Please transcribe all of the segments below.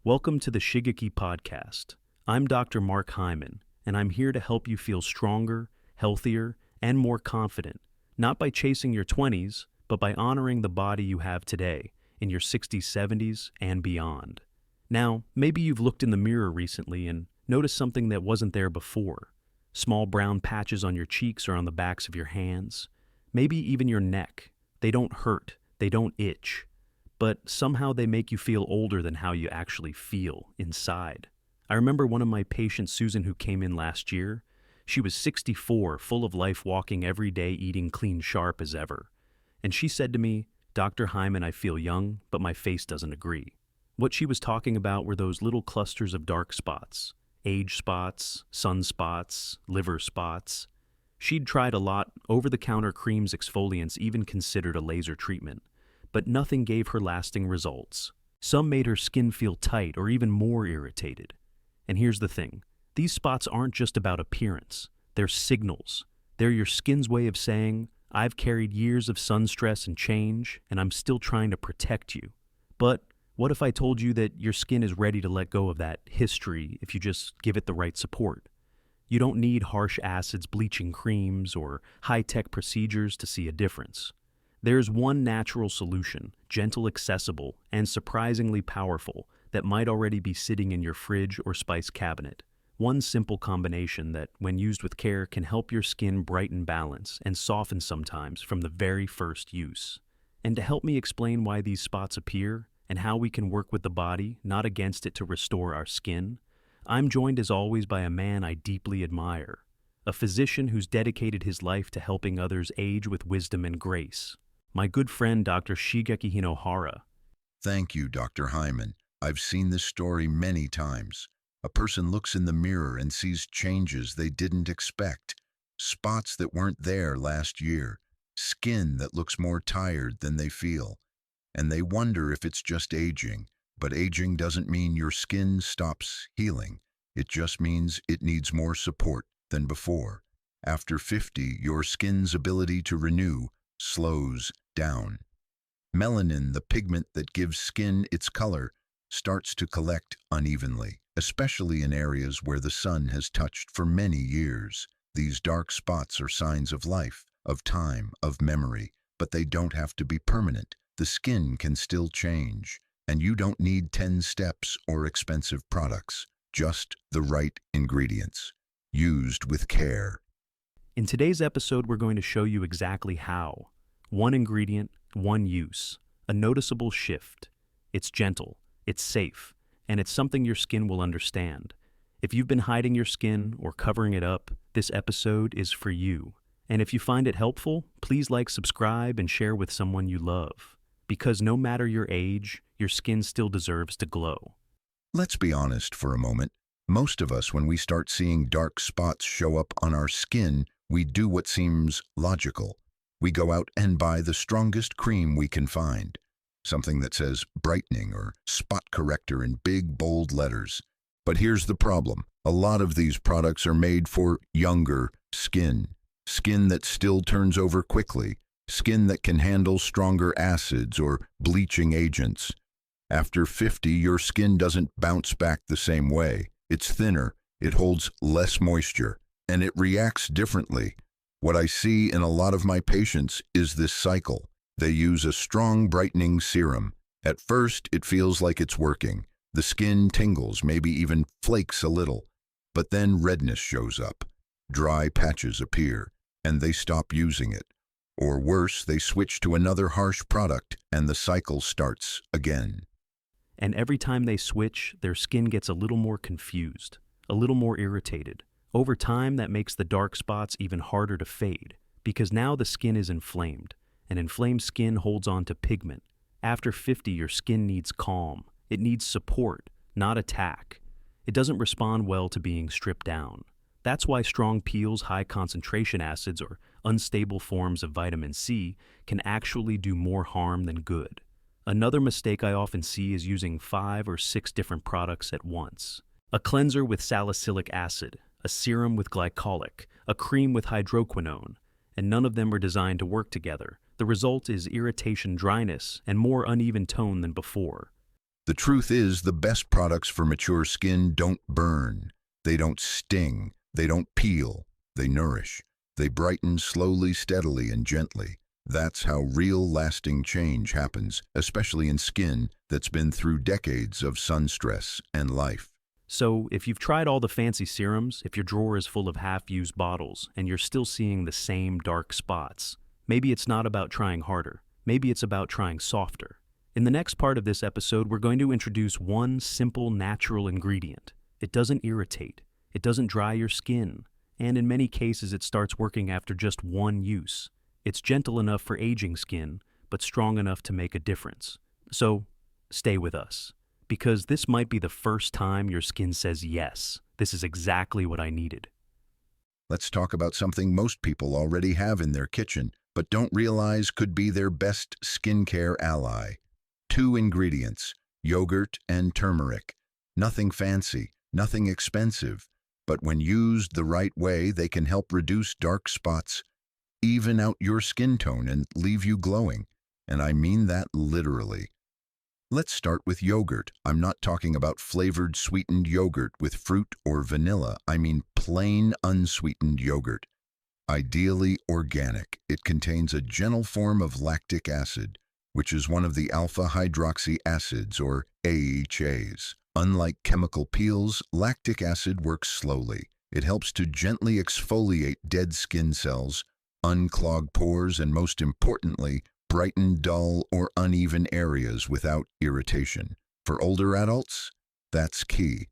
Welcome to the Shigeaki Podcast. I'm Dr. Mark Hyman, and I'm here to help you feel stronger, healthier, and more confident, not by chasing your 20s, but by honoring the body you have today, in your 60s, 70s, and beyond. Now, maybe you've looked in the mirror recently and noticed something that wasn't there before. Small brown patches on your cheeks or on the backs of your hands. Maybe even your neck. They don't hurt, they don't itch, but somehow they make you feel older than how you actually feel inside. I remember one of my patients, Susan, who came in last year. She was 64, full of life, walking every day, eating clean sharp as ever. And she said to me, "Dr. Hyman, I feel young, but my face doesn't agree." What she was talking about were those little clusters of dark spots, age spots, sunspots, liver spots. She'd tried a lot, over-the-counter creams, exfoliants, even considered a laser treatment, but nothing gave her lasting results. Some made her skin feel tight or even more irritated. And here's the thing, these spots aren't just about appearance, they're signals. They're your skin's way of saying, "I've carried years of sun stress and change, and I'm still trying to protect you." But what if I told you that your skin is ready to let go of that history if you just give it the right support? You don't need harsh acids, bleaching creams, or high-tech procedures to see a difference. There's one natural solution, gentle, accessible, and surprisingly powerful, that might already be sitting in your fridge or spice cabinet. One simple combination that, when used with care, can help your skin brighten, balance, and soften sometimes from the very first use. And to help me explain why these spots appear and how we can work with the body, not against it, to restore our skin, I'm joined as always by a man I deeply admire, a physician who's dedicated his life to helping others age with wisdom and grace. My good friend, Dr. Shigeaki Hinohara. Thank you, Dr. Hyman. I've seen this story many times. A person looks in the mirror and sees changes they didn't expect, spots that weren't there last year, skin that looks more tired than they feel, and they wonder if it's just aging. But aging doesn't mean your skin stops healing. It just means it needs more support than before. After 50, your skin's ability to renew slows down. Melanin, the pigment that gives skin its color, starts to collect unevenly, especially in areas where the sun has touched for many years. These dark spots are signs of life, of time, of memory, but they don't have to be permanent. The skin can still change. And you don't need 10 steps or expensive products, just the right ingredients, used with care. In today's episode, we're going to show you exactly how. One ingredient, one use, a noticeable shift. It's gentle, it's safe, and it's something your skin will understand. If you've been hiding your skin or covering it up, this episode is for you. And if you find it helpful, please like, subscribe, and share with someone you love. Because no matter your age, your skin still deserves to glow. Let's be honest for a moment. Most of us, when we start seeing dark spots show up on our skin, we do what seems logical. We go out and buy the strongest cream we can find, something that says brightening or spot corrector in big, bold letters. But here's the problem. A lot of these products are made for younger skin that still turns over quickly, skin that can handle stronger acids or bleaching agents. After 50, your skin doesn't bounce back the same way. It's thinner, it holds less moisture, and it reacts differently. What I see in a lot of my patients is this cycle. They use a strong brightening serum. At first, it feels like it's working. The skin tingles, maybe even flakes a little. But then redness shows up. Dry patches appear, and they stop using it. Or worse, they switch to another harsh product, and the cycle starts again. And every time they switch, their skin gets a little more confused, a little more irritated. Over time, that makes the dark spots even harder to fade, because now the skin is inflamed, and inflamed skin holds on to pigment. After 50, your skin needs calm. It needs support, not attack. It doesn't respond well to being stripped down. That's why strong peels, high concentration acids, or unstable forms of vitamin C can actually do more harm than good. Another mistake I often see is using 5 or 6 different products at once. A cleanser with salicylic acid, a serum with glycolic, a cream with hydroquinone, and none of them are designed to work together. The result is irritation, dryness, and more uneven tone than before. The truth is, the best products for mature skin don't burn. They don't sting. They don't peel. They nourish. They brighten slowly, steadily, and gently. That's how real, lasting change happens, especially in skin that's been through decades of sun stress and life. So, if you've tried all the fancy serums, if your drawer is full of half-used bottles, and you're still seeing the same dark spots, maybe it's not about trying harder. Maybe it's about trying softer. In the next part of this episode, we're going to introduce one simple, natural ingredient. It doesn't irritate. It doesn't dry your skin. And in many cases, it starts working after just one use. It's gentle enough for aging skin, but strong enough to make a difference. So, stay with us. Because this might be the first time your skin says, yes, this is exactly what I needed. Let's talk about something most people already have in their kitchen, but don't realize could be their best skincare ally. 2 ingredients, yogurt and turmeric. Nothing fancy, nothing expensive, but when used the right way, they can help reduce dark spots, even out your skin tone and leave you glowing. And I mean that literally. Let's start with yogurt. I'm not talking about flavored sweetened yogurt with fruit or vanilla. I mean plain unsweetened yogurt. Ideally organic. It contains a gentle form of lactic acid, which is one of the alpha-hydroxy acids or AHAs. Unlike chemical peels, lactic acid works slowly. It helps to gently exfoliate dead skin cells, unclog pores, and most importantly, brighten dull or uneven areas without irritation. For older adults, that's key,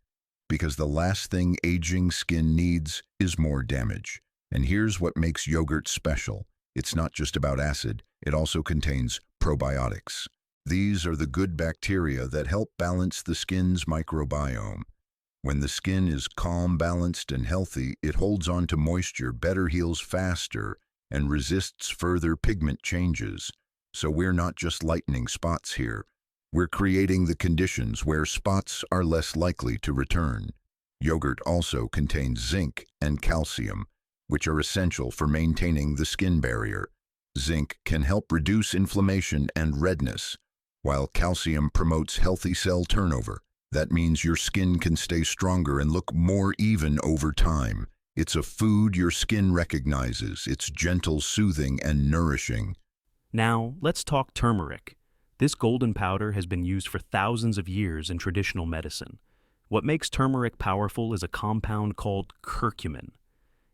because the last thing aging skin needs is more damage. And here's what makes yogurt special. It's not just about acid, it also contains probiotics. These are the good bacteria that help balance the skin's microbiome. When the skin is calm, balanced, and healthy, it holds on to moisture, better heals faster, and resists further pigment changes. So we're not just lightening spots here. We're creating the conditions where spots are less likely to return. Yogurt also contains zinc and calcium, which are essential for maintaining the skin barrier. Zinc can help reduce inflammation and redness, while calcium promotes healthy cell turnover. That means your skin can stay stronger and look more even over time. It's a food your skin recognizes. It's gentle, soothing, and nourishing. Now, let's talk turmeric. This golden powder has been used for thousands of years in traditional medicine. What makes turmeric powerful is a compound called curcumin.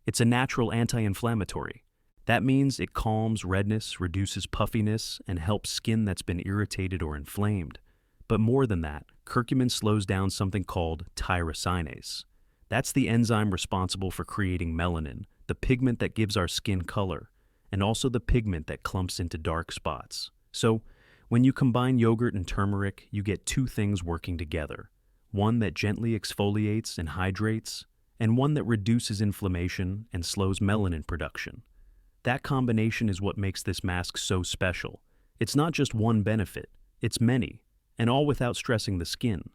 It's a natural anti-inflammatory. That means it calms redness, reduces puffiness, and helps skin that's been irritated or inflamed. But more than that, curcumin slows down something called tyrosinase. That's the enzyme responsible for creating melanin, the pigment that gives our skin color, and also the pigment that clumps into dark spots. So, when you combine yogurt and turmeric, you get 2 things working together. One that gently exfoliates and hydrates, and one that reduces inflammation and slows melanin production. That combination is what makes this mask so special. It's not just one benefit, it's many, and all without stressing the skin.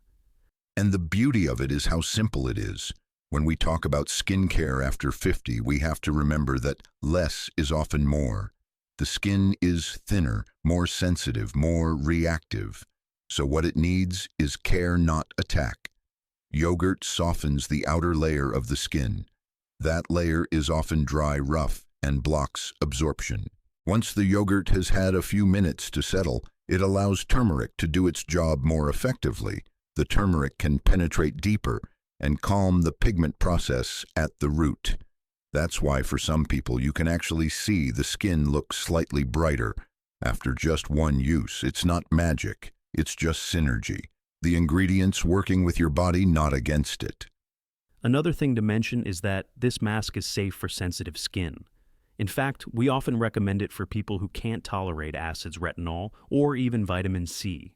And the beauty of it is how simple it is. When we talk about skincare after 50, we have to remember that less is often more. The skin is thinner, more sensitive, more reactive. So what it needs is care, not attack. Yogurt softens the outer layer of the skin. That layer is often dry, rough, and blocks absorption. Once the yogurt has had a few minutes to settle, it allows turmeric to do its job more effectively. The turmeric can penetrate deeper and calm the pigment process at the root. That's why for some people you can actually see the skin look slightly brighter after just one use. It's not magic, it's just synergy. The ingredients working with your body, not against it. Another thing to mention is that this mask is safe for sensitive skin. In fact, we often recommend it for people who can't tolerate acids, retinol, or even vitamin C.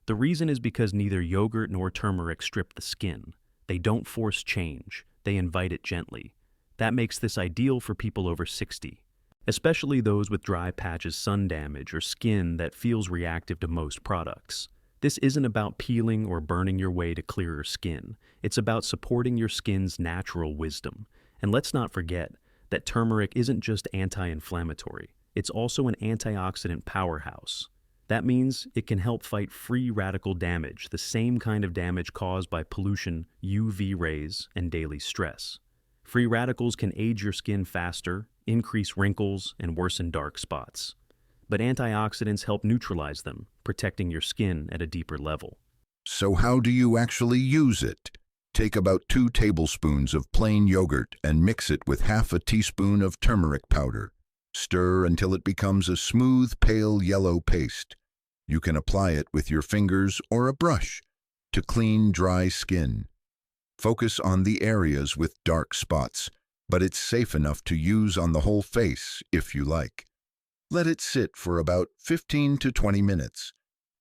The reason is because neither yogurt nor turmeric strip the skin. They don't force change, they invite it gently. That makes this ideal for people over 60, especially those with dry patches, sun damage, or skin that feels reactive to most products. This isn't about peeling or burning your way to clearer skin. It's about supporting your skin's natural wisdom. And let's not forget that turmeric isn't just anti-inflammatory. It's also an antioxidant powerhouse. That means it can help fight free radical damage, the same kind of damage caused by pollution, UV rays, and daily stress. Free radicals can age your skin faster, increase wrinkles, and worsen dark spots. But antioxidants help neutralize them, protecting your skin at a deeper level. So how do you actually use it? Take about 2 tablespoons of plain yogurt and mix it with half a teaspoon of turmeric powder. Stir until it becomes a smooth, pale yellow paste. You can apply it with your fingers or a brush to clean dry skin. Focus on the areas with dark spots, but it's safe enough to use on the whole face if you like. Let it sit for about 15 to 20 minutes.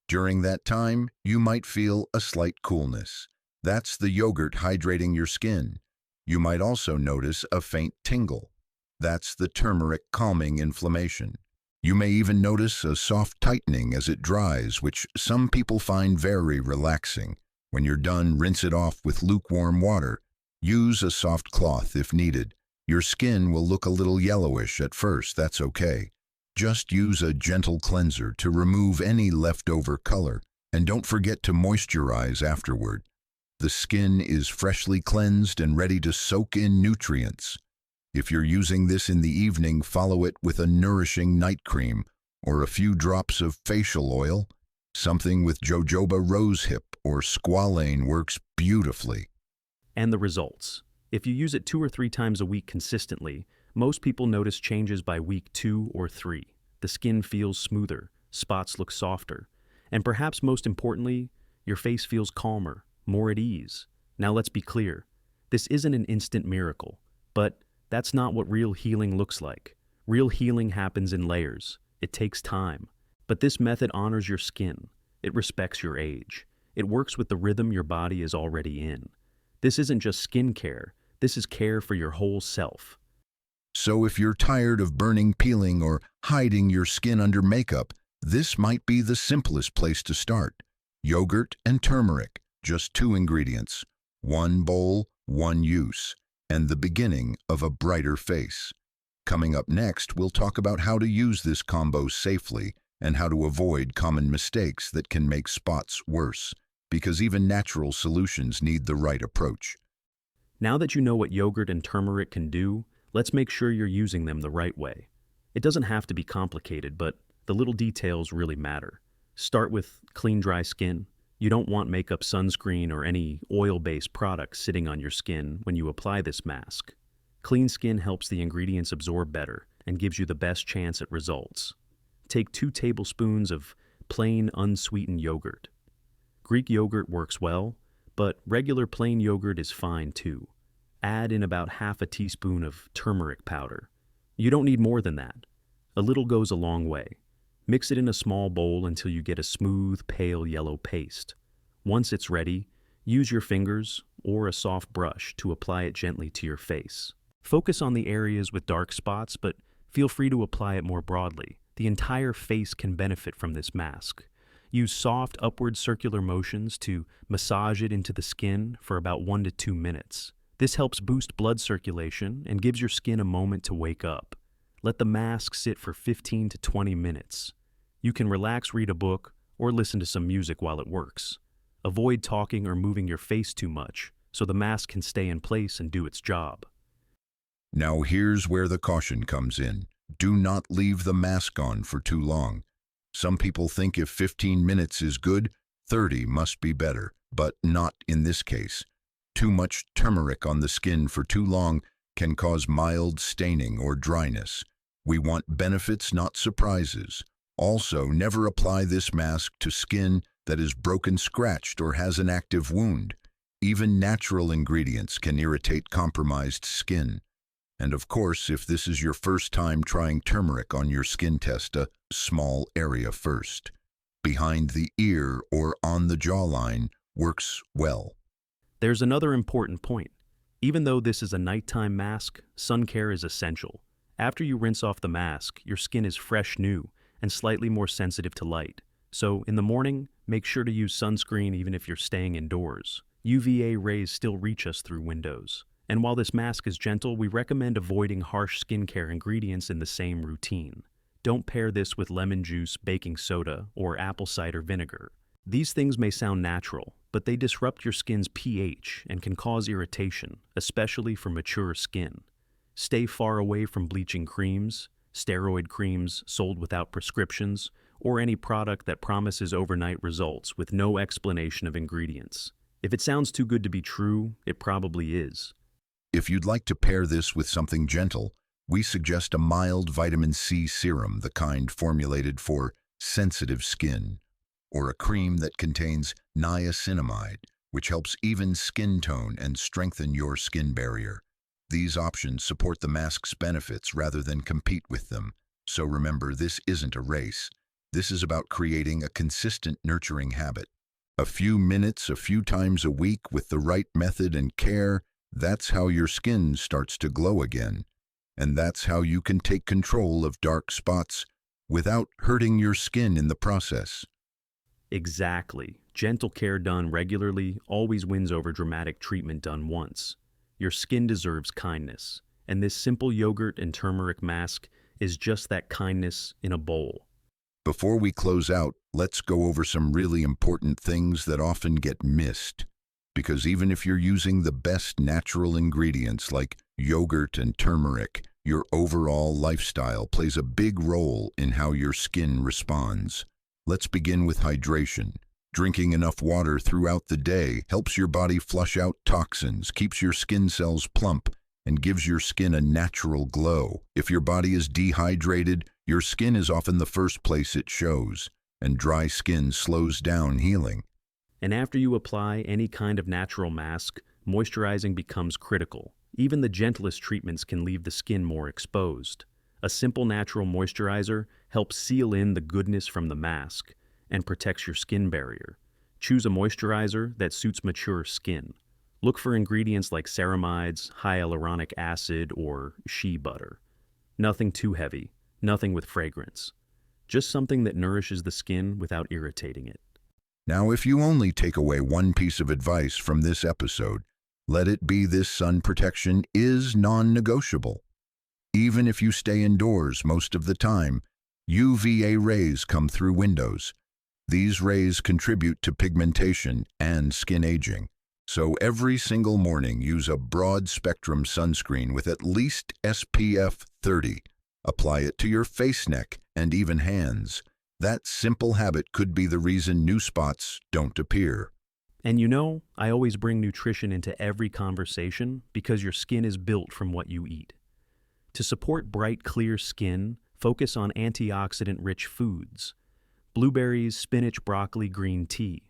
During that time, you might feel a slight coolness. That's the yogurt hydrating your skin. You might also notice a faint tingle. That's the turmeric calming inflammation. You may even notice a soft tightening as it dries, which some people find very relaxing. When you're done, rinse it off with lukewarm water. Use a soft cloth if needed. Your skin will look a little yellowish at first, that's okay. Just use a gentle cleanser to remove any leftover color, and don't forget to moisturize afterward. The skin is freshly cleansed and ready to soak in nutrients. If you're using this in the evening, follow it with a nourishing night cream or a few drops of facial oil. Something with jojoba rosehip or squalane works beautifully. And the results. If you use it 2 or 3 times a week consistently, most people notice changes by week 2 or 3. The skin feels smoother, spots look softer, and perhaps most importantly, your face feels calmer, more at ease. Now let's be clear, this isn't an instant miracle, but that's not what real healing looks like. Real healing happens in layers. It takes time. But this method honors your skin. It respects your age. It works with the rhythm your body is already in. This isn't just skin care. This is care for your whole self. So if you're tired of burning, peeling, or hiding your skin under makeup, this might be the simplest place to start. Yogurt and turmeric, just 2 ingredients. 1 bowl, 1 use, and the beginning of a brighter face. Coming up next, we'll talk about how to use this combo safely and how to avoid common mistakes that can make spots worse, because even natural solutions need the right approach. Now that you know what yogurt and turmeric can do, let's make sure you're using them the right way. It doesn't have to be complicated, but the little details really matter. Start with clean, dry skin. You don't want makeup, sunscreen, or any oil-based products sitting on your skin when you apply this mask. Clean skin helps the ingredients absorb better and gives you the best chance at results. Take 2 tablespoons of plain, unsweetened yogurt. Greek yogurt works well, but regular plain yogurt is fine too. Add in about half a teaspoon of turmeric powder. You don't need more than that. A little goes a long way. Mix it in a small bowl until you get a smooth, pale yellow paste. Once it's ready, use your fingers or a soft brush to apply it gently to your face. Focus on the areas with dark spots, but feel free to apply it more broadly. The entire face can benefit from this mask. Use soft upward circular motions to massage it into the skin for about 1 to 2 minutes. This helps boost blood circulation and gives your skin a moment to wake up. Let the mask sit for 15 to 20 minutes. You can relax, read a book, or listen to some music while it works. Avoid talking or moving your face too much, so the mask can stay in place and do its job. Now here's where the caution comes in. Do not leave the mask on for too long. Some people think if 15 minutes is good, 30 must be better, but not in this case. Too much turmeric on the skin for too long can cause mild staining or dryness. We want benefits, not surprises. Also, never apply this mask to skin that is broken, scratched, or has an active wound. Even natural ingredients can irritate compromised skin. And of course, if this is your first time trying turmeric on your skin, test a small area first. Behind the ear or on the jawline works well. There's another important point. Even though this is a nighttime mask, sun care is essential. After you rinse off the mask, your skin is fresh, new, and slightly more sensitive to light. So in the morning, make sure to use sunscreen even if you're staying indoors. UVA rays still reach us through windows. And while this mask is gentle, we recommend avoiding harsh skincare ingredients in the same routine. Don't pair this with lemon juice, baking soda, or apple cider vinegar. These things may sound natural, but they disrupt your skin's pH and can cause irritation, especially for mature skin. Stay far away from bleaching creams, steroid creams sold without prescriptions, or any product that promises overnight results with no explanation of ingredients. If it sounds too good to be true, it probably is. If you'd like to pair this with something gentle, we suggest a mild vitamin C serum, the kind formulated for sensitive skin, or a cream that contains niacinamide, which helps even skin tone and strengthen your skin barrier. These options support the mask's benefits rather than compete with them. So remember, this isn't a race. This is about creating a consistent, nurturing habit. A few minutes, a few times a week with the right method and care, that's how your skin starts to glow again. And that's how you can take control of dark spots without hurting your skin in the process. Exactly. Gentle care done regularly always wins over dramatic treatment done once. Your skin deserves kindness, and this simple yogurt and turmeric mask is just that kindness in a bowl. Before we close out, let's go over some really important things that often get missed. Because even if you're using the best natural ingredients like yogurt and turmeric, your overall lifestyle plays a big role in how your skin responds. Let's begin with hydration. Drinking enough water throughout the day helps your body flush out toxins, keeps your skin cells plump, and gives your skin a natural glow. If your body is dehydrated, your skin is often the first place it shows, and dry skin slows down healing. And after you apply any kind of natural mask, moisturizing becomes critical. Even the gentlest treatments can leave the skin more exposed. A simple natural moisturizer helps seal in the goodness from the mask and protects your skin barrier. Choose a moisturizer that suits mature skin. Look for ingredients like ceramides, hyaluronic acid, or shea butter. Nothing too heavy, nothing with fragrance. Just something that nourishes the skin without irritating it. Now, if you only take away one piece of advice from this episode, let it be this: sun protection is non-negotiable. Even if you stay indoors most of the time, UVA rays come through windows. These rays contribute to pigmentation and skin aging. So every single morning, use a broad-spectrum sunscreen with at least SPF 30. Apply it to your face, neck, and even hands. That simple habit could be the reason new spots don't appear. And you know, I always bring nutrition into every conversation because your skin is built from what you eat. To support bright, clear skin, focus on antioxidant-rich foods. Blueberries, spinach, broccoli, green tea.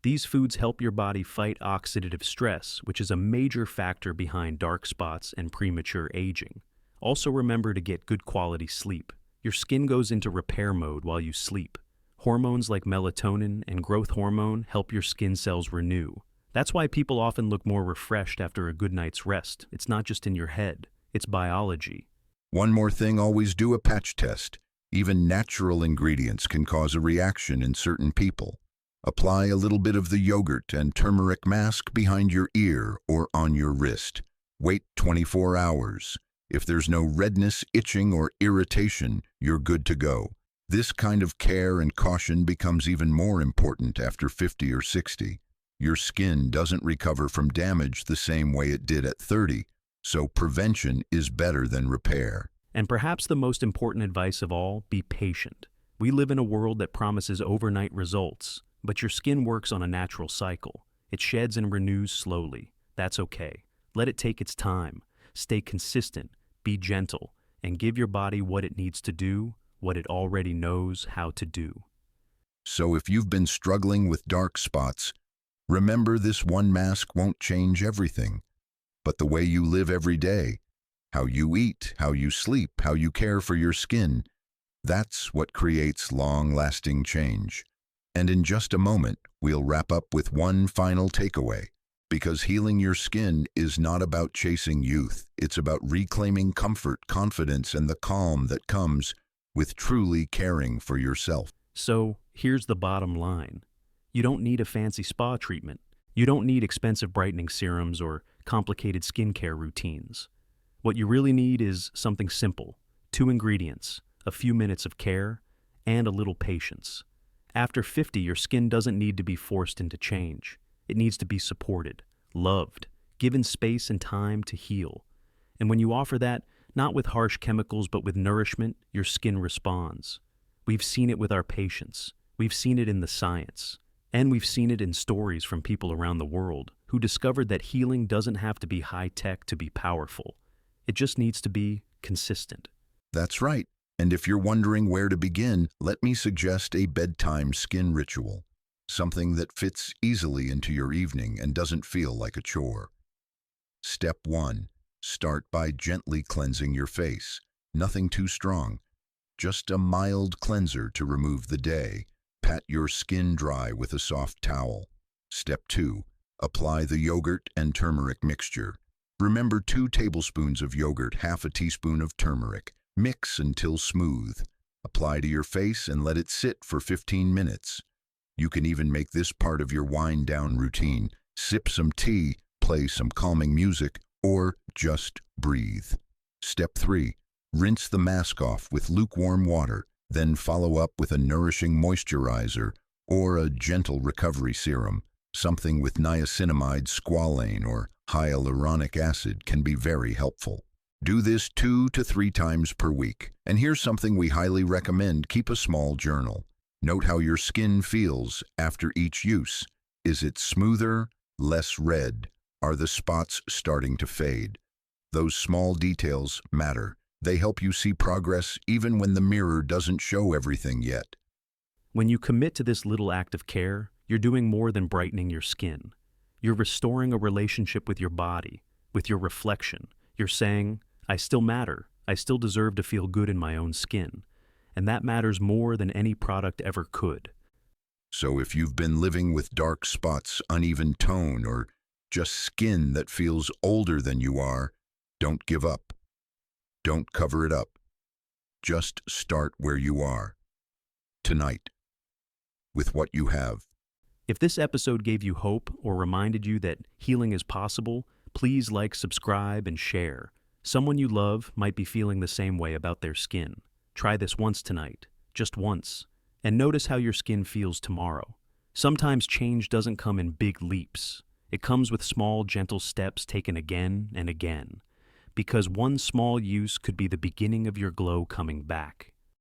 These foods help your body fight oxidative stress, which is a major factor behind dark spots and premature aging. Also remember to get good quality sleep. Your skin goes into repair mode while you sleep. Hormones like melatonin and growth hormone help your skin cells renew. That's why people often look more refreshed after a good night's rest. It's not just in your head, it's biology. One more thing, always do a patch test. Even natural ingredients can cause a reaction in certain people. Apply a little bit of the yogurt and turmeric mask behind your ear or on your wrist. Wait 24 hours. If there's no redness, itching, or irritation, you're good to go. This kind of care and caution becomes even more important after 50 or 60. Your skin doesn't recover from damage the same way it did at 30, so prevention is better than repair. And perhaps the most important advice of all, be patient. We live in a world that promises overnight results, but your skin works on a natural cycle. It sheds and renews slowly. That's okay. Let it take its time. Stay consistent, be gentle, and give your body what it needs to do, what it already knows how to do. So if you've been struggling with dark spots, remember, this one mask won't change everything, but the way you live every day, how you eat, how you sleep, how you care for your skin, that's what creates long-lasting change. And in just a moment, we'll wrap up with one final takeaway. Because healing your skin is not about chasing youth. It's about reclaiming comfort, confidence, and the calm that comes with truly caring for yourself. So, here's the bottom line. You don't need a fancy spa treatment. You don't need expensive brightening serums or complicated skincare routines. What you really need is something simple. 2 ingredients: a few minutes of care, and a little patience. After 50, your skin doesn't need to be forced into change. It needs to be supported, loved, given space and time to heal. And when you offer that, not with harsh chemicals but with nourishment, your skin responds. We've seen it with our patients. We've seen it in the science. And we've seen it in stories from people around the world who discovered that healing doesn't have to be high-tech to be powerful. It just needs to be consistent. That's right. And if you're wondering where to begin, let me suggest a bedtime skin ritual, something that fits easily into your evening and doesn't feel like a chore. Step 1. Start by gently cleansing your face. Nothing too strong. Just a mild cleanser to remove the day. Pat your skin dry with a soft towel. Step 2. Apply the yogurt and turmeric mixture. Remember 2 tablespoons of yogurt, half a teaspoon of turmeric. Mix until smooth. Apply to your face and let it sit for 15 minutes. You can even make this part of your wind-down routine. Sip some tea, play some calming music, or just breathe. Step 3. Rinse the mask off with lukewarm water, then follow up with a nourishing moisturizer or a gentle recovery serum. Something with niacinamide, squalane, or hyaluronic acid can be very helpful. Do this 2 to 3 times per week. And here's something we highly recommend: keep a small journal. Note how your skin feels after each use. Is it smoother, less red? Are the spots starting to fade? Those small details matter. They help you see progress even when the mirror doesn't show everything yet. When you commit to this little act of care, you're doing more than brightening your skin. You're restoring a relationship with your body, with your reflection. You're saying, I still matter. I still deserve to feel good in my own skin. And that matters more than any product ever could. So if you've been living with dark spots, uneven tone, or just skin that feels older than you are, don't give up. Don't cover it up. Just start where you are. Tonight. With what you have. If this episode gave you hope or reminded you that healing is possible, please like, subscribe, and share. Someone you love might be feeling the same way about their skin. Try this once tonight, just once, and notice how your skin feels tomorrow. Sometimes change doesn't come in big leaps. It comes with small, gentle steps taken again and again, because one small use could be the beginning of your glow coming back.